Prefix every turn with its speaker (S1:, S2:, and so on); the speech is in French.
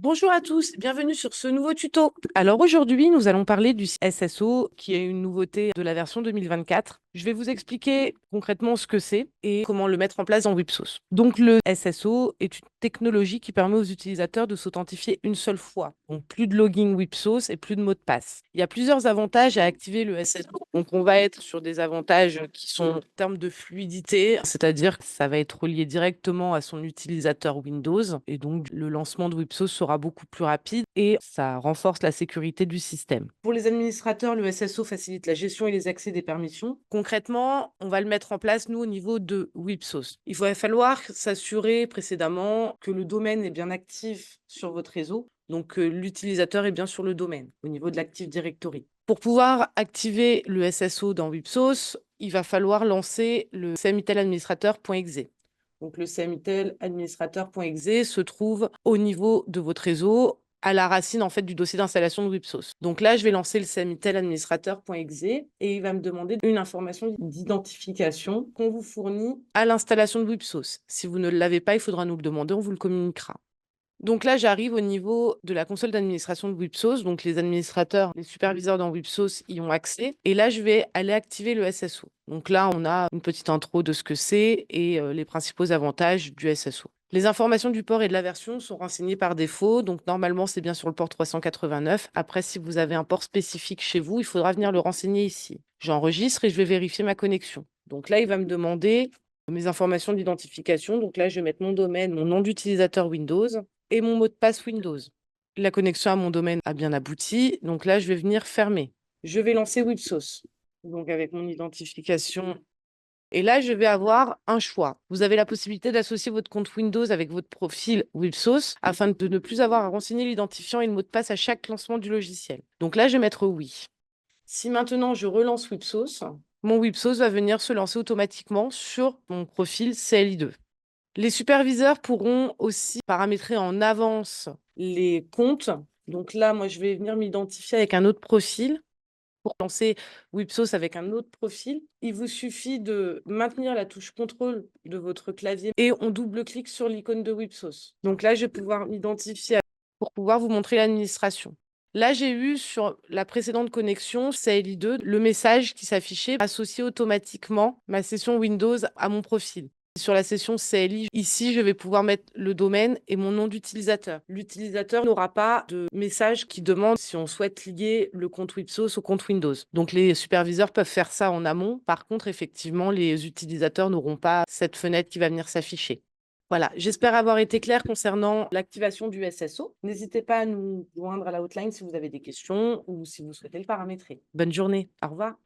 S1: Bonjour à tous, bienvenue sur ce nouveau tuto. Alors aujourd'hui, nous allons parler du SSO, qui est une nouveauté de la version 2024. Je vais vous expliquer concrètement ce que c'est et comment le mettre en place dans Wipsos. Donc le SSO est une technologie qui permet aux utilisateurs de s'authentifier une seule fois. Donc plus de login Wipsos et plus de mots de passe. Il y a plusieurs avantages à activer le SSO. Donc on va être sur des avantages qui sont en termes de fluidité, c'est-à-dire que ça va être relié directement à son utilisateur Windows et donc le lancement de Wipsos sera beaucoup plus rapide et ça renforce la sécurité du système. Pour les administrateurs, le SSO facilite la gestion et les accès des permissions. Concrètement, on va le mettre en place, nous, au niveau de Wipsos. Il va falloir s'assurer précédemment que le domaine est bien actif sur votre réseau, donc l'utilisateur est bien sur le domaine, au niveau de l'Active Directory. Pour pouvoir activer le SSO dans Wipsos, il va falloir lancer le cmiteladministrateur.exe. Donc le cmiteladministrateur.exe se trouve au niveau de votre réseau, à la racine en fait du dossier d'installation de Wipsos. Donc là, je vais lancer le cmiteladministrateur.exe et il va me demander une information d'identification qu'on vous fournit à l'installation de Wipsos. Si vous ne l'avez pas, il faudra nous le demander, on vous le communiquera. Donc là, j'arrive au niveau de la console d'administration de Wipsos. Donc les administrateurs, les superviseurs dans Wipsos y ont accès. Et là, je vais aller activer le SSO. Donc là, on a une petite intro de ce que c'est et les principaux avantages du SSO. Les informations du port et de la version sont renseignées par défaut. Donc normalement, c'est bien sur le port 389. Après, si vous avez un port spécifique chez vous, il faudra venir le renseigner ici. J'enregistre et je vais vérifier ma connexion. Donc là, il va me demander mes informations d'identification. Donc là, je vais mettre mon domaine, mon nom d'utilisateur Windows et mon mot de passe Windows. La connexion à mon domaine a bien abouti. Donc là, je vais venir fermer. Je vais lancer Wipsos. Donc avec mon identification. Et là, je vais avoir un choix. Vous avez la possibilité d'associer votre compte Windows avec votre profil Wipsos afin de ne plus avoir à renseigner l'identifiant et le mot de passe à chaque lancement du logiciel. Donc là, je vais mettre oui. Si maintenant je relance Wipsos, mon Wipsos va venir se lancer automatiquement sur mon profil CLI2. Les superviseurs pourront aussi paramétrer en avance les comptes. Donc là, moi, je vais venir m'identifier avec un autre profil pour lancer Wipsos avec un autre profil. Il vous suffit de maintenir la touche contrôle de votre clavier et on double-clique sur l'icône de Wipsos. Donc là, je vais pouvoir m'identifier pour pouvoir vous montrer l'administration. Là, j'ai eu sur la précédente connexion, CLI2, le message qui s'affichait associer automatiquement ma session Windows à mon profil. Sur la session CLI, ici, je vais pouvoir mettre le domaine et mon nom d'utilisateur. L'utilisateur n'aura pas de message qui demande si on souhaite lier le compte Wipsos au compte Windows. Donc, les superviseurs peuvent faire ça en amont. Par contre, effectivement, les utilisateurs n'auront pas cette fenêtre qui va venir s'afficher. Voilà, j'espère avoir été claire concernant l'activation du SSO. N'hésitez pas à nous joindre à la hotline si vous avez des questions ou si vous souhaitez le paramétrer. Bonne journée, au revoir.